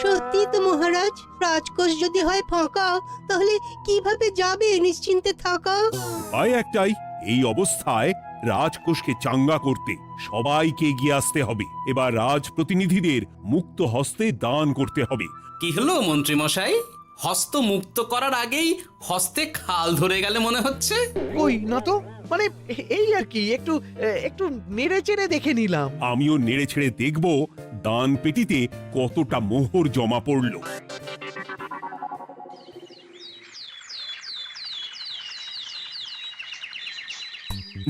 সত্যি তো মহারাজ, রাজকোষ যদি হয় ফাঁকা, তাহলে কিভাবে যাবে নিশ্চিন্তে থাকা? উপায় একটাই, এই অবস্থায় রাজকোষকে চাঙ্গা করতে সবাইকে এগিয়ে আসতে হবে। এবার রাজপ্রতিনিধিদের মুক্ত হস্তে দান করতে হবে। কি হলো মন্ত্রী মশাই, হস্ত মুক্ত করার আগেই হস্তে খাল ধরে গেলে মনে হচ্ছে। কই না তো, মানে এই আর কি, একটু একটু নেড়ে চেড়ে দেখে নিলাম। আমিও নেড়ে ছেড়ে দেখব দান পেটিতে কতটা মোহর জমা পড়ল।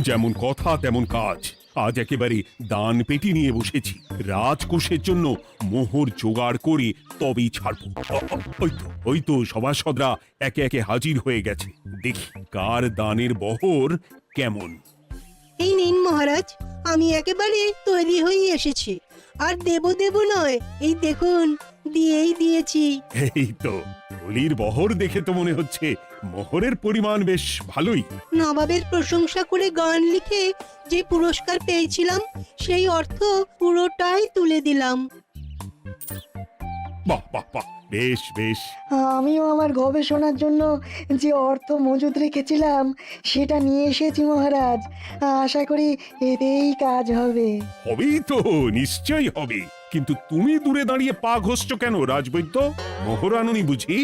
যেমন কথা তেমন কাজ, আজ একেবারে দান পেটি নিয়ে বসেছি। রাজকোষের জন্য মোহর জোগাড় করে তবেই ছাড়বো। ওই তো সভাসদরা একে একে হাজির হয়ে গেছে। দেখি কার দানের বহর কেমন। এই নিন মহারাজ, আমি একেবারে তৈরি হয়ে এসেছি। আর দেব দেব নয়, এই দেখুন দিয়েই দিয়েছি। এই তো থলির বহর দেখে তো মনে হচ্ছে মোহরের পরিমাণ বেশ ভালোই। নবাবের প্রশংসা করে গান লিখে যে পুরস্কার পেয়েছিলাম, সেই অর্থ পুরোটাই তুলে দিলাম। বাহ বাহ বাহ, বেশ বেশ। আমিও আমার গবেষণার জন্য যে অর্থ মজুদ রেখেছিলাম সেটা নিয়ে এসেছি মহারাজ। আশা করি এতেই কাজ হবে। হবেই তো, নিশ্চয়ই হবে। কিন্তু তুমি দূরে দাঁড়িয়ে পা ঘষছো কেন রাজবৈদ্য? মোহর আনুনি বুঝি?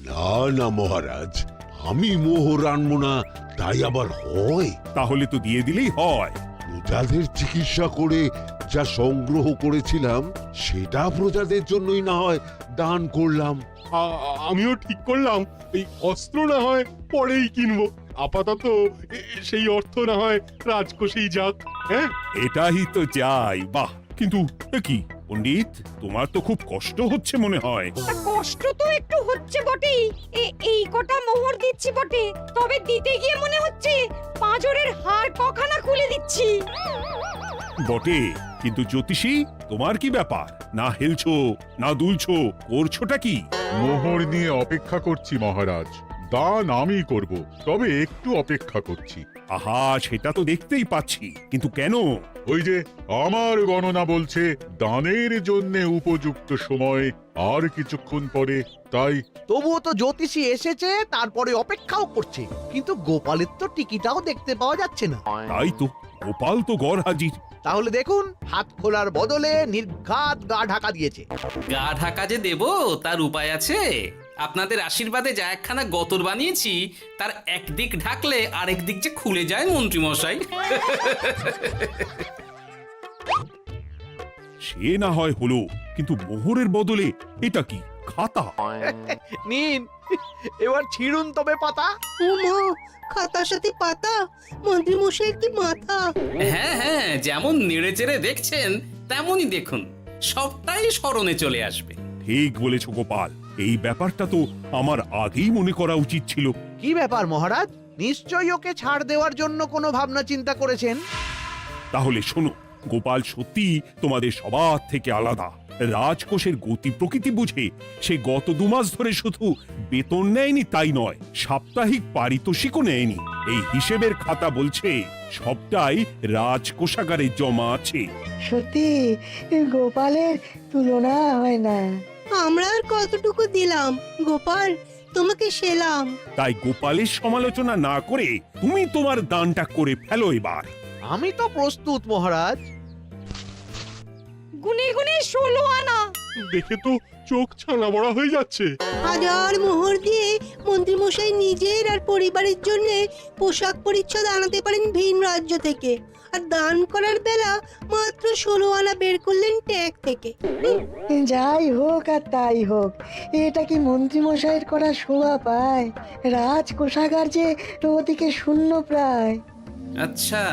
না না মহারাজ, আমি মোহর আনবো না তাই আবার হয়? তাহলে তো দিয়ে দিলেই হয়। প্রজাদের চিকিৎসা করে যা সংগ্রহ করেছিলাম সেটা প্রজাদের জন্যই না হয় দান করলাম। আমিও ঠিক করলাম এই অস্ত্র না হয় পরেই কিনবো, আপাতত সেই অর্থ না হয় রাজকোষেই যাক। হ্যাঁ, এটাই তো চাই। বাহ, কিন্তু কি পণ্ডিত, তোমার তো খুব কষ্ট হচ্ছে মনে হয়। কষ্ট তো একটু হচ্ছে বটেই। এই কটা মোহর দিচ্ছি বটে, তবে দিতে গিয়ে মনে হচ্ছে পাঁজরের হাড় কখানা খুলে দিচ্ছি। বটে, কিন্তু জ্যোতিষী তোমার কি ব্যাপার? না হেলছো না দুলছো, করছোটা কি? মোহর নিয়ে অপেক্ষা করছি মহারাজ, দান আমি করব, তবে একটু অপেক্ষা করছি। আহা, সেটা তো দেখতেই পাচ্ছি, কিন্তু কেন? ওই যে আমার গণনা বলছে দানের জন্য উপযুক্ত সময় আর কিছুক্ষণ পরে, তাই। তবুও তো জ্যোতিষী এসেছে, তারপরে অপেক্ষাও করছে, কিন্তু গোপালের তো টিকিটাও দেখতে পাওয়া যাচ্ছে না। তাই তো, গোপাল তো গড় হাজির। তাহলে দেখুন, হাত খোলার বদলে নির্ঘাত গা ঢাকা দিয়েছে। গা ঢাকা যে দেব তার উপায় আছে। আপনাদের আশীর্বাদে যা একখানা গতর বানিয়েছি, তার একদিক ঢাকলে আরেক দিক যে খুলে যায় মন্ত্রী মশাই। সে না হয় হলো, কিন্তু মোহরের বদলে এটা কি? খাতা? নিন, এবার ছিড়ুন তবে পাতা। ও মা, খাতার সাথে পাতা! মন্ত্রী মশাইয়ের কি মাথা! হ্যাঁ হ্যাঁ, যেমন নেড়ে চেড়ে দেখছেন তেমনই দেখুন, সবটাই স্মরণে চলে আসবে। ঠিক বলেছ গোপাল, এই ব্যাপারটা তো আমার আগেই মনে করা উচিত ছিল। কি ব্যাপার মহারাজ, নিশ্চয়ই ওকে ছাড় দেওয়ার জন্য কোনো ভাবনা চিন্তা করেছেন। তাহলে শোনো, গোপাল সত্যি তোমাদের সবার থেকে আলাদা। রাজকোষের গতি প্রকৃতি বুঝে সে গত 2 মাস ধরে শুধু বেতন নেয়নি তাই নয়, সাপ্তাহিক পারিতোষিকও নেয়নি। এই হিসেবের খাতা বলছে সবটাই রাজকোষাগারে জমা আছে। সত্যি গোপালের তুলনা হয় না। আমরা আর কতটুকু দিলাম গোপাল, তোমাকে সেলাম। তাই গোপালের সমালোচনা না করে তুমি তোমার দানটা করে ফেলো এবার। আমি তো প্রস্তুত মহারাজ। গুনে গুনে 16 আনা। দেখে তো চোখ ছানা বড়া হয়ে যাচ্ছে। হাজার মোহর দিয়ে মন্ত্রী মশাই নিজের আর পরিবারের জন্য পোশাক পরিচ্ছদ আনাতে পারেন ভিন রাজ্য থেকে, আর দান করার বেলা মাত্র 16 আনা বের করলেন ট্যাগ থেকে। যাই হোক আর তাই হোক, এটা কি মন্ত্রীমশাইয়ের করা শোভা পায়? রাজকোষাগার যে ওদিকে শূন্য প্রায়। আচ্ছা,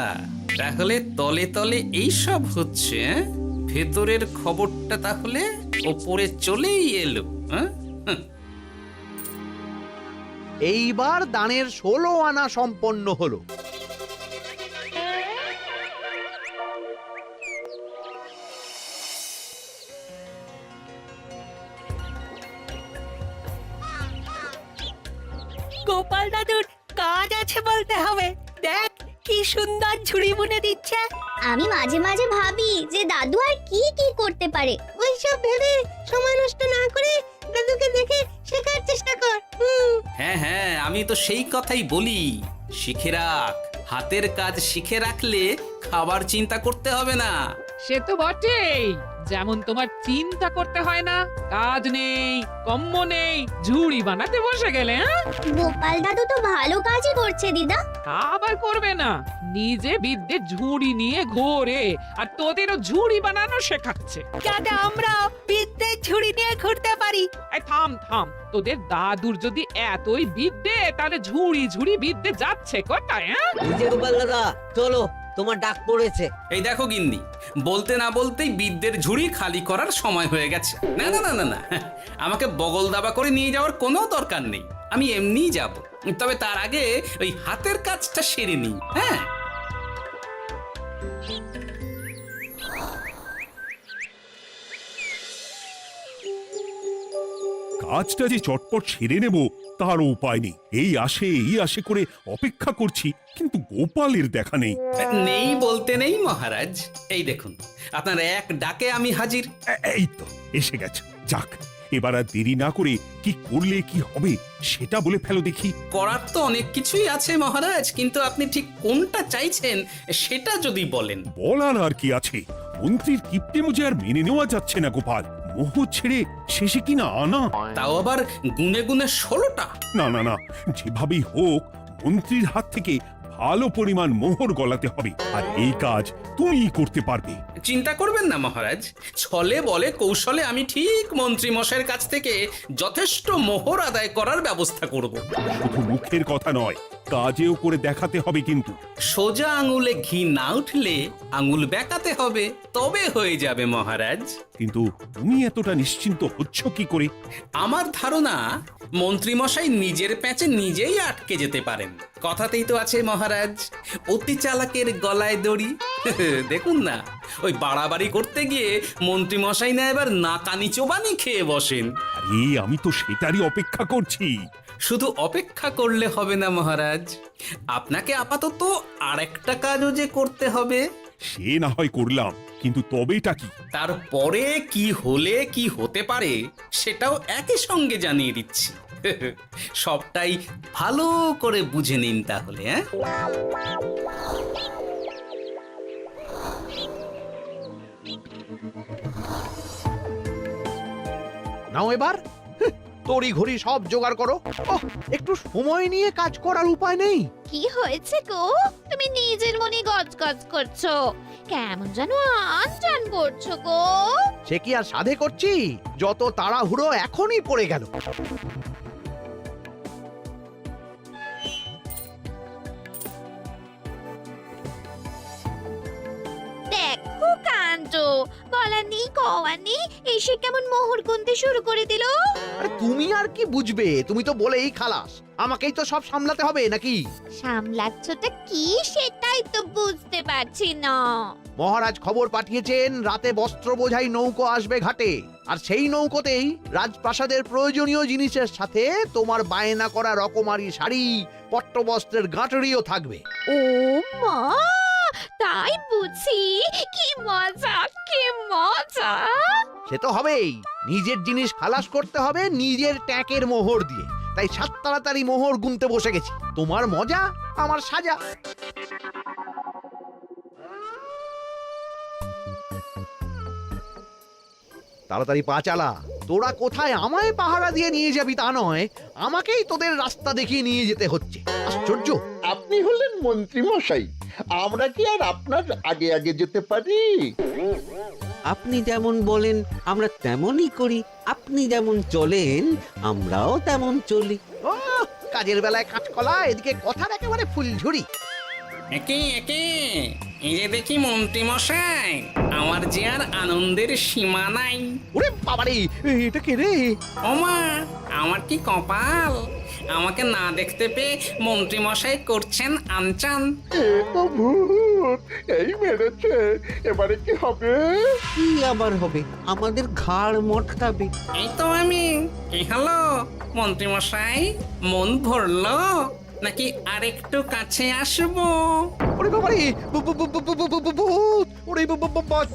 তাহলে তলে তলে এই সব হচ্ছে, হ্যাঁ? ভেতরের খবরটা তাহলে ওপরে চলেই এলো। হ্যাঁ, এইবার দানের 16 আনা সম্পন্ন হলো। গোপাল দাদুর কাজ আছে বলতে হবে। দেখ কি সুন্দর ঝুড়ি বুনে দিচ্ছে। আমি মাঝে মাঝে ভাবি যে দাদু আর কি কি করতে পারে। ওইসব ভেবে হ্যাঁ হ্যাঁ, আমি তো সেই কথাই বলি। শিখে রাখ, হাতের কাজ শিখে রাখলে খাবার চিন্তা করতে হবে না। সে তো বটেই, যেমন তোমার চিন্তা করতে হয় না, কাজ নেই, কম্ম নেই, ঝুড়ি বানাতে বসে গেলে। হ্যাঁ, গোপাল দাদু তো ভালো কাজই করছে দিদা। তা আবার করবে না, নিজে বিদ্যে ঝুড়ি নিয়ে ঘোরে আর তোদেরও ঝুড়ি বানানো শেখাচ্ছে। যাতে আমরা বিদ্যে ঝুড়ি নিয়ে ঘুরতে পারি। এই থাম থাম, তোদের দাদুর যদি এতই বিদ্যে, তাহলে ঝুড়ি ঝুড়ি বিদ্যে যাচ্ছে কোথায়? হ্যাঁ, গোপাল দাদা চলো, তোমার ডাক পড়েছে। এই দেখো গিন্নি, বলতে না বলতেই বিদ্যের ঝুড়ি খালি করার সময় হয়ে গেছে। না না না না না, আমাকে বগল দাবা করে নিয়ে যাওয়ার কোনো দরকার নেই, আমি এমনিই যাব। তবে তার আগে ওই হাতের কাজটা সেরে নিই। হ্যাঁ, কাজটা যে চটপট সেরে নেব তারও উপায় নেই। এই আসে করে অপেক্ষা করছি, কিন্তু গোপালের দেখা নেই। নেই বলতে নেই মহারাজ, এই দেখুন আপনার এক ডাকে আমি হাজির। এই তো এসে গেছে। যাক, এবার আর দেরি না করে কি করলে কি হবে সেটা বলে ফেলো দেখি। করার তো অনেক কিছুই আছে মহারাজ, কিন্তু আপনি ঠিক কোনটা চাইছেন সেটা যদি বলেন। বলার আর কি আছে, মন্ত্রীর কিপ্টে মুজে আর মেনে নেওয়া যাচ্ছে না গোপাল। মোহ ছেড়ে শেষে কিনা আনা, তাও আবার গুনে গুনে 16টা। না না না, যেভাবেই হোক মন্ত্রীর হাত থেকে ভালো পরিমাণ মোহর গলাতে হবে, আর এই কাজ তুমিই করতে পারবে। চিন্তা করবেন না মহারাজ, ছলে বলে কৌশলে আমি ঠিক মন্ত্রী মশাইয়ের কাছ থেকে যথেষ্ট মোহর আদায় করার ব্যবস্থা করব। শুধু মুখের কথা নয়, কাজেও করে দেখাতে হবে কিন্তু। সোজা আঙুলে ঘি না উঠলে আঙুল বেঁকাতে হবে, তবে হয়ে যাবে মহারাজ। কিন্তু তুমি এতটা নিশ্চিন্ত হচ্ছ কি করে? আমার ধারণা মন্ত্রী মশাই নিজের প্যাঁচে নিজেই আটকে যেতে পারেন। কথাতেই তো আছে মহারাজ, অতি চালাকের গলায় দড়ি। দেখুন না, ওই বাড়াবাড়ি করতে গিয়ে মন্ত্রী মশাই না এবার নাকানি চোবানি খেয়ে বসেন। আরে আমি তো সেটারই অপেক্ষা করছি। শুধু অপেক্ষা করলে হবে না মহারাজ, আপনাকে আপাতত আরেকটা কাজও যে করতে হবে। সে না হয় করলাম, কিন্তু তবেটা কি? তারপরে কি হলে কি হতে পারে সেটাও একই সঙ্গে জানিয়ে দিচ্ছি। সবটাই ভালো করে বুঝে নিন তাহলে। হ্যাঁ, নাও এবার তড়ি ঘড়ি সব জোগাড় করো। ওহ, একটু সময় নিয়ে কাজ করার উপায় নেই? কি হয়েছে গো, তুমি নিজের মনে গজগজ করছো, কেমন যেন আনজান করছো গো। সে কি আর সাধে করছি, যত তাড়াহুড়ো এখনই পড়ে গেল। দেখো কাণ্ড, বলা নেই কওয়া নেই, এসে কেমন মোহর গুনতে শুরু করে দিল। আরে তুমি আর কি বুঝবে, তুমি তো বলেই খালাস, আমাকেই তো সব সামলাতে হবে নাকি? সামলাচ্ছটা কি সেটাই তো বুঝতে পারছি না। মহারাজ খবর পাঠিয়েছেন রাতে বস্ত্র বোঝাই নৌকো আসবে ঘাটে, আর সেই নৌকোতেই রাজপ্রাসাদের প্রয়োজনীয় জিনিসের সাথে তোমার বায়না করা রকমারি শাড়ি, পট্টবস্ত্রের গাঁটরিও থাকবে। ও মা, তাই বুঝি, কি মজা কি মজা। সে তো হবেই, নিজের জিনিস খালাস করতে হবে নিজের ট্যাঁকের মোহর দিয়ে। তাই সাত তাড়াতাড়ি মোহর গুনতে বসে গেছি। তোমার মজা আমার সাজা। তাড়াতাড়ি পা চালা, তোরা কোথায় আমায় পাহারা দিয়ে নিয়ে যাবি তা নয়, আমাকেই তোদের রাস্তা দেখিয়ে নিয়ে যেতে হচ্ছে। আশ্চর্য! আপনি হলেন মন্ত্রী মশাই, আমরা কি আর আপনার আগে আগে যেতে পারি? আপনি যেমন বলেন আমরা তেমনই করি, আপনি যেমন চলেন আমরাও তেমন চলি। ও, কাজের বেলায় কাঁচকলা, এদিকে কথার একেবারে ফুলঝুরি। একে একে এই যে দেখি মন্ত্রী মশাই, আমার যে আর আনন্দের সীমা নাই। ওরে বাবারে, এটা কে রে? ওমা, আমার কি কপাল, আমাকে না দেখতে পেয়ে মন্ত্রী মশাই করছেন আনচান। এ তো ভূত, এই মেরেছে, এবারে কি হবে? কি আবার হবে, আমাদের ঘাড় মটকাবে। এই তো আমি। কি হলো মন্ত্রী মশাই, মন ভরলো নাকি আরেকটু কাছে আসবো? ওরে বাবা রে ভূত ওরে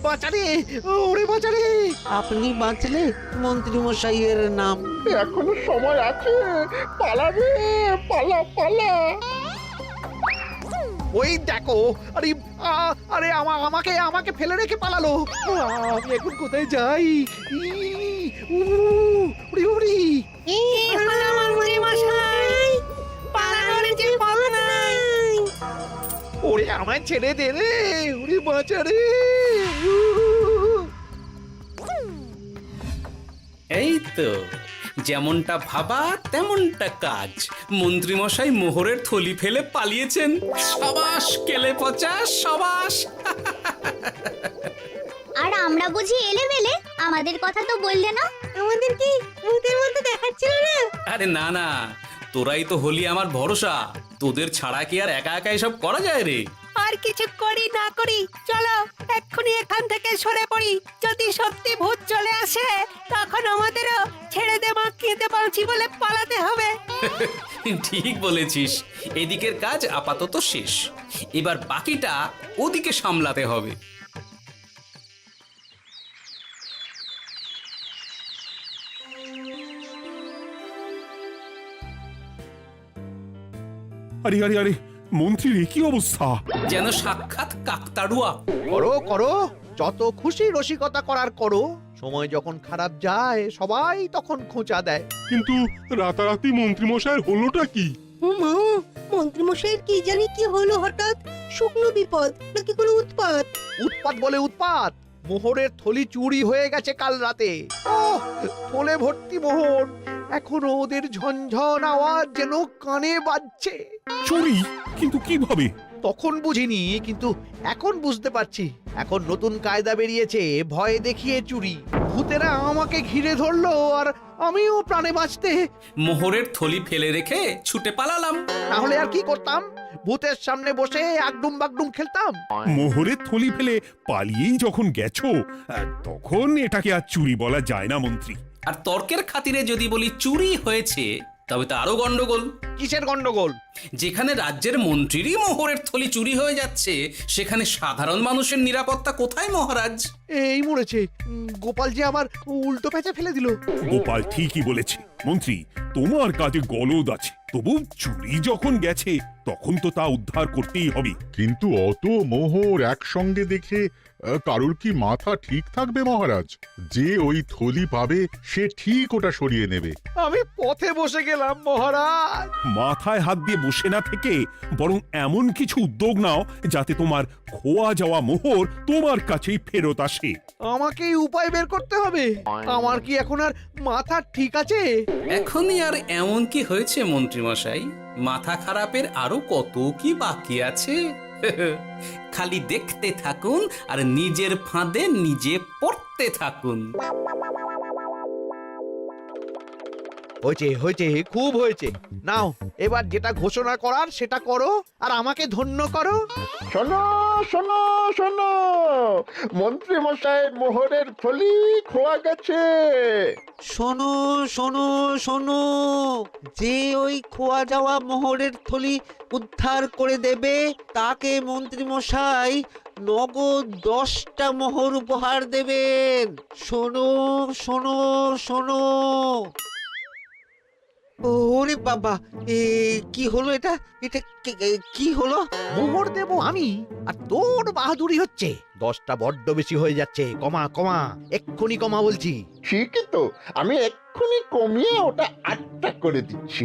বাঁচারে ওরে বাঁচারে আপনি বাঁচলে মন্ত্রী মশাইয়ের নাম। এখনো সময় আছে, পালাবে, পালা পালা। ওই দেখো, আরে আরে আমাকে আমাকে ফেলে রেখে পালালো। আমি এখন কোথায় যাই? উড়ি উড়ি ওরে আমায় ছেড়ে দে রে, উড়ি বাঁচা রে। এই তো যেমনটা ভাবা তেমনটা কাজ। মন্ত্রীমশাই মোহরের থলি ফেলে পালিয়েছেন। সাবাস কেলে পচা, সাবাস। আর আমরা বুঝি এলেবেলে, আমাদের কথা তো বললে না। আমাদের কি ভূতের মতো দেখাচ্ছিল না? আরে না না, তোরাই তো হলি আমার ভরসা। তোদের ছাড়া কি আর একা একা এসব করা যায় রে? আর কিছু করি না করি, চলো এক্ষুনি এখান থেকে সরে পড়ি। যদি সত্যি ভূত চলে আসে তখন আমাদেরও ছেড়ে দে মাখিয়ে পাচ্ছি বলে পালাতে হবে। ঠিক বলেছিস। এদিকের কাজ আপাতত শেষ, এবার বাকিটা ওদিকে সামলাতে হবে। আরে আরে আরে মন্ত্রীর কি অবস্থা! যেন সাক্ষাৎ কাকতাড়ুয়া। করো করো, যত খুশি রসিকতা করার করো। সময় যখন খারাপ যায় সবাই তখন খোঁচা দেয়। কিন্তু রাতারাতি মন্ত্রী মশাইয়ের হলোটা কি? মা, মন্ত্রীমশাইয়ের কি জানি কি হলো হঠাৎ? শুকনো বিপদ নাকি কোনো উৎপাত? উৎপাত বলে উৎপাত। মোহরের থলি চুরি হয়ে গেছে কাল রাতে। ওহ, থলে ভর্তি মোহর। এখনো ওদের ঝনঝন আওয়াজ যেন কানে বাজছে। চুরি? কিন্তু কিভাবে? তখন বুঝিনি, কিন্তু এখন বুঝতে পারছি। এখন নতুন কায়দা বেরিয়েছে, ভয় দেখিয়ে চুরি। ভূতেরা আমাকে ঘিরে ধরলো আর আমিও প্রাণে বাঁচতে মোহরের থলি ফেলে রেখে ছুটে পালালাম। তাহলে আর কি করতাম? ভূতের সামনে বসে আগডুম বাগডুম খেলতাম। মোহরের থলি ফেলে পালিয়েই যখন গেছো, তখন এটাকে আর চুরি বলা যায় না মন্ত্রী। আর তর্কের খাতিরে যদি বলি চুরি হয়েছে, তবে তো আরো গন্ডগোল। কিসের গন্ডগোল? যেখানে রাজ্যের মন্ত্রীরই মোহরের থলি চুরি হয়ে যাচ্ছে, সেখানে সাধারণ মানুষের নিরাপত্তা কোথায় মহারাজ? এই মরেছে, গোপাল যে আবার উল্টো প্যাঁচে ফেলে দিল। গোপাল ঠিকই বলেছে মন্ত্রী, তোমার কাজে গলদ আছে। তবু চুরি যখন গেছে তখন তো তা উদ্ধার করতেই হবে। কিন্তু অত মোহর একসঙ্গে দেখে কারোর কি মাথা ঠিক থাকবে মহারাজ? যে ওই থলি পাবে সে ঠিক ওটা সরিয়ে নেবে। আমি পথে বসে গেলাম মহারাজ। মাথায় হাত দিয়ে বসে না থেকে বরং এমন কিছু উদ্যোগ নাও যাতে তোমার খোয়া যাওয়া মোহর তোমার কাছেই ফেরত আসে। আমাকেই উপায় বের করতে হবে। আমার কি এখন আর মাথা ঠিক আছে? এখনই আর এমন কি হয়েছে মন্ত্রীমশাই? মাথা খারাপের আরো কত কি বাকি আছে। খালি দেখতে থাকুন আর নিজের ফাঁদে নিজে পড়তে থাকুন। হয়েছে হয়েছে, খুব হয়েছে। নাও এবার যেটা ঘোষণা করার সেটা করো আর আমাকে ধন্য করো। শোনো শোনো শোনো, মন্ত্রী মশাইয়ের মোহরের থলি খোয়া গেছে। শোনো শোনো শোনো, যে ওই খোয়া যাওয়া মোহরের থলি উদ্ধার করে দেবে তাকে মন্ত্রী মশাই নগদ 10টা মোহর উপহার দেবেন। শোনো শোনো শোনো। ওরে বাবা, কি হলো এটা? এটা কি হলো? মোহর দেব আমি আর তোর বাহাদুরি হচ্ছে। 10টা বড্ড বেশি হয়ে যাচ্ছে। কমা কমা, এক্ষুনি কমা বলছি। ঠিকই তো, আমি এক্ষুনি কমিয়ে ওটা 8টা করে দিচ্ছি।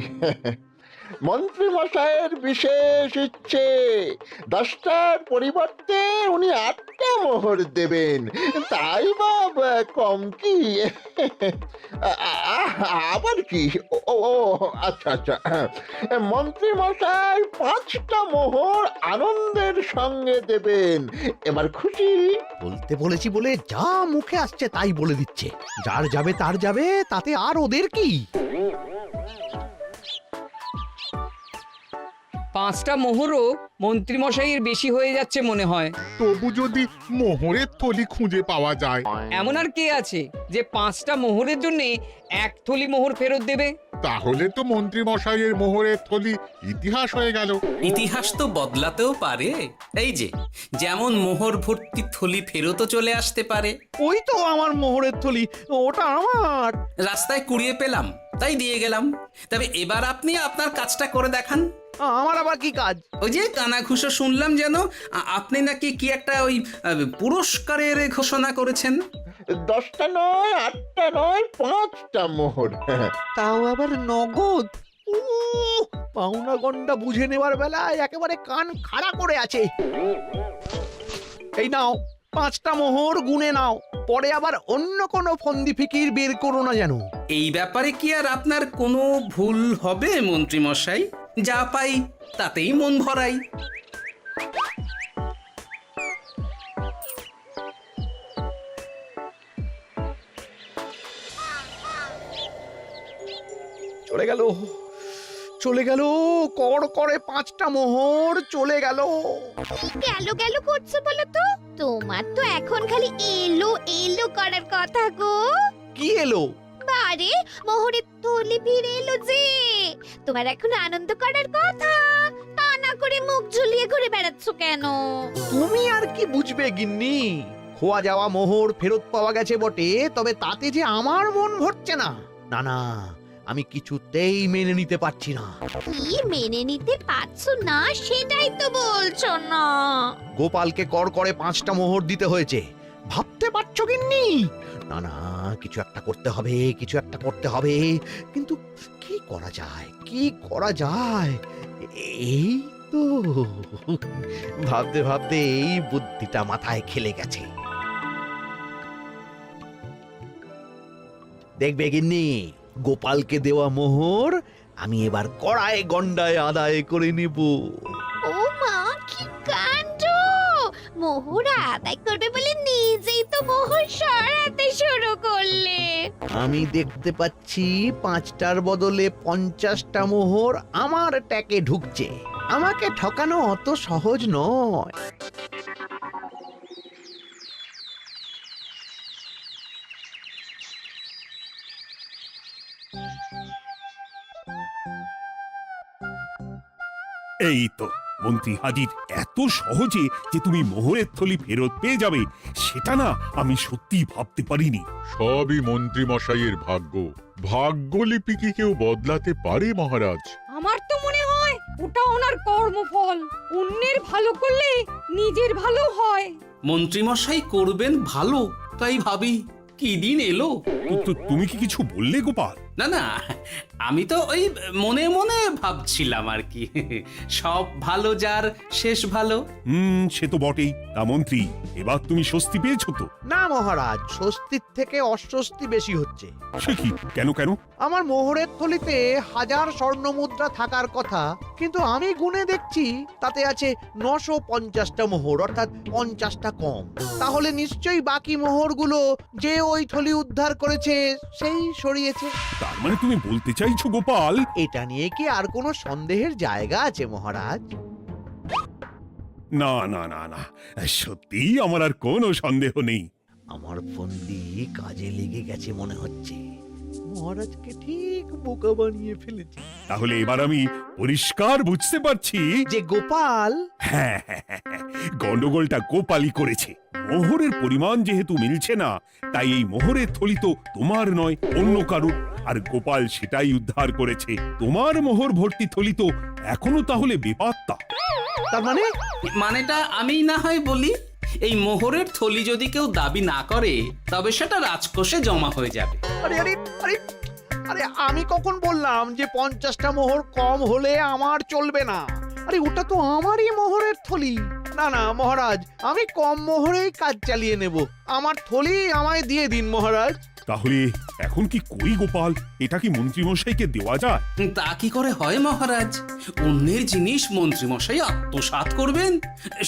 মন্ত্রী মশাইয়ের বিশেষ ইচ্ছে, 10টার পরিবর্তে উনি 8টা মোহর দেবেন। তাই বা কম কি? আবার কি? ও আচ্ছা আচ্ছা, মন্ত্রী মশাই 5টা মোহর আনন্দের সঙ্গে দেবেন। এবার খুশি? বলতে বলেছি বলে যা মুখে আসছে তাই বলে দিচ্ছে। যার যাবে তার যাবে, তাতে আর ওদের কি? 5টা মোহরও মন্ত্রীমশাইয়ের বেশি হয়ে যাচ্ছে মনে হয়। তবু যদি মোহরের থলি খুঁজে পাওয়া যায়। এমন আর কে আছে যে 5টা মোহরের জন্য 1 থলি মোহর ফেরত দেবে? তাহলে তো মন্ত্রী মশাইয়ের মোহরের থলি ইতিহাস হয়ে গেল। ইতিহাস তো বদলাতেও পারে। এই যে যেমন মোহর ভর্তি থলি ফেরতও চলে আসতে পারে। ওই তো আমার মোহরের থলি, ওটা আমার। রাস্তায় কুড়িয়ে পেলাম তাই দিয়ে গেলাম। তবে এবার আপনি আপনার কাজটা করে দেখান। আমার আবার কি কাজ? ওই যে কানাঘুষো শুনলাম যেন আপনি নাকি কি একটা ওই পুরস্কারের ঘোষণা করেছেন। 10টা নয়, 8টা নয়, 5টা মোহর। তাও আবার নগদ। পাওনা গন্ডা বুঝে নেবার বেলায় একেবারে কান খাড়া করে আছে। এই নাও 5টা মোহর, গুনে নাও, পরে আবার অন্য কোনো ফন্দি ফিকির বের করো না যেন। এই ব্যাপারে কি আর আপনার কোনো ভুল হবে মন্ত্রী মশাই? যা পাই তাতেই মন ভরাই। চলে গেল, চলে গেল, কর করে 5টা মোহর চলে গেল। গেল গেল করছো বলো তো? তোমার তো এখন খালি এলো এলো করার কথা গো। কি এলো? বারে মোহরের থলি ফিরে এলো যে। তোমার এখন আনন্দ করার কথা, তা না করে মুখ ঝুলিয়ে ঘুরে বেড়াচ্ছ কেন? তুমি আর কি বুঝবে গিন্নি? খোয়া যাওয়া মোহর ফেরত পাওয়া গেছে বটে, তবে তাতে যে আমার মন ভরছে না। না না, আমি কিছুতেই মেনে নিতে পারছি না। কি মেনে নিতে পারছো না সেটাই তো বলছো না। গোপালকে কর করে 5টা মোহর দিতে হয়েছে, ভাবতে পারছো গিন্নি? না না, কিছু একটা করতে হবে, কিছু একটা করতে হবে। কিন্তু কি করা যায়, কি করা যায়? এই তো ভাবতে ভাবতে এই বুদ্ধিটা মাথায় খেলে গেছে। দেখবে গিন্নি, গোপালকে দেওয়া মোহর আমি এবার কড়ায় গন্ডায় আদায় করে নেব। ও মা, কি কাণ্ড! মোহর আদায় করবে বলে নিজেই তো মোহর সরাতে শুরু করলে। আমি দেখতে পাচ্ছি 5টার বদলে 50টা মোহর আমার ট্যাকে ঢুকছে। আমাকে ঠকানো অত সহজ নয়। এই তো মন্ত্রী হাজির। এত সহজে যে তুমি মোহরের থলি ফেরত পেয়ে যাবে সেটা না আমি সত্যি ভাবতে পারিনি। সবই মন্ত্রী মশাইয়ের ভাগ্য। ভাগ্যলিপি কি কেউ বদলাতে পারে মহারাজ? আমার তো মনে হয় ওটা ওনার কর্মফল। অন্যের ভালো করলে নিজের ভালো হয়। মন্ত্রী মশাই করবেন ভালো, তাই ভাবি কি দিন এলো। তুমি কি কিছু বললে গোপাল? না না, আমি তো ওই মনে মনে ভাবছিলাম আর কি। সব ভালো যার শেষ ভালো। সে তো বটেই। তা মন্ত্রী, এবার তুমি স্বস্তি পেয়েছো তো? না মহারাজ, স্বস্তির থেকে অস্বস্তি বেশি হচ্ছে। সে কি? কেন কেন? আমার মোহরের থলিতে 1000 স্বর্ণ মুদ্রা থাকার কথা, কিন্তু আমি গুনে দেখছি তাতে আছে 950টা মোহর, অর্থাৎ 50টা কম। তাহলে নিশ্চয়ই বাকি মোহরগুলো যে ওই থলি উদ্ধার করেছে সেই সরিয়েছে। তার মানে তুমি বলতে চাইছো গোপাল? এটা নিয়ে কি আর কোনো সন্দেহের জায়গা আছে মহারাজ? না না না না, সত্যি আমার আর কোনো সন্দেহ নেই। আমার ফন্দি কাজে লেগে গেছে মনে হচ্ছে। মহারাজকে ঠিক বোকা বানিয়ে ফেলেছি। তাহলে এবার আমি পরিষ্কার বুঝতে পারছি যে গোপাল, হ্যাঁ, গন্ডগোলটা গোপালই করেছে। মোহরের পরিমাণ যেহেতু মিলছে না, তাই এই মোহরের থলি তো তোমার নয়, অন্য কারুর। আর গোপাল সেটাই উদ্ধার করেছে। তোমার মোহর ভর্তি থলি তো এখনো তাহলে বেপাত্তা। তার মানে? মানেটা আমি না হয় বলি, এই মোহরের থলি যদি কেউ দাবি না করে তবে সেটা রাজকোষে জমা হয়ে যাবে। আরে আরে আরে আরে, আমি কখন বললাম যে 50টা মোহর কম হলে আমার চলবে না? আরে ওটা তো আমারই মোহরের থলি। না না মহারাজ, আমি কম মোহরেই কাজ চালিয়ে নেব। আমার থলি আমায় দিয়ে দিন মহারাজ। তাহলে এখন কি করি গোপাল? এটা কি মন্ত্রীমশাইকে দেওয়া যায়? তা কি করে হয় মহারাজ? অন্যের জিনিস মন্ত্রীমশাই আত্মসাৎ করবেন,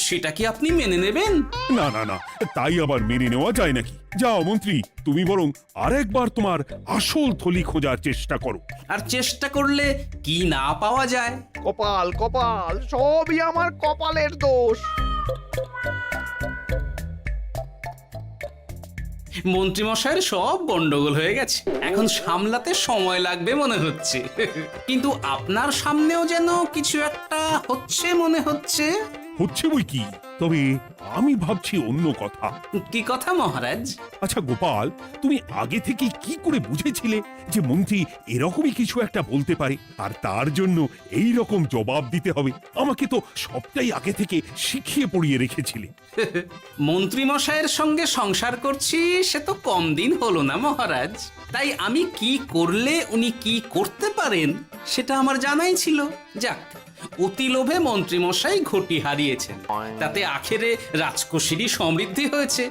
সেটা কি আপনি মেনে নেবেন? না না না, তাই আবার মেনে নেওয়া যায় নাকি? যাও মন্ত্রী, তুমি বরং আরেকবার তোমার আসল থলি খোঁজার চেষ্টা করো। আর চেষ্টা করলে কি না পাওয়া যায়? কপাল কপাল, সবই আমার কপালের দোষ। মন্ত্রীমশাইয়ের সব গন্ডগোল হয়ে গেছে, এখন সামলাতে সময় লাগবে মনে হচ্ছে। কিন্তু আপনার সামনেও যেন কিছু একটা হচ্ছে মনে হচ্ছে। হচ্ছে বই কি, তবে আমি ভাবছি অন্য কথা। কি কথা মহারাজ? আচ্ছা গোপাল, তুমি আগে থেকে কি করে বুঝেছিলে যে মন্ত্রী এরকমই কিছু একটা বলতে পারে, আর তার জন্য এই রকম জবাব দিতে হবে? আমাকে তো সবটাই আগে থেকে শিখিয়ে পড়িয়ে রেখেছিলে। মন্ত্রীমশাইয়ের সঙ্গে সংসার করছি সে তো কম দিন হলো না মহারাজ, তাই আমি কি করলে উনি কি করতে পারেন সেটা আমার জানাই ছিল। যাক, অতি লোভে মন্ত্রীমশাই ঘটি হারিয়েছেন, তাতে আখেরে রাজকোষেরই সমৃদ্ধি হয়েছে।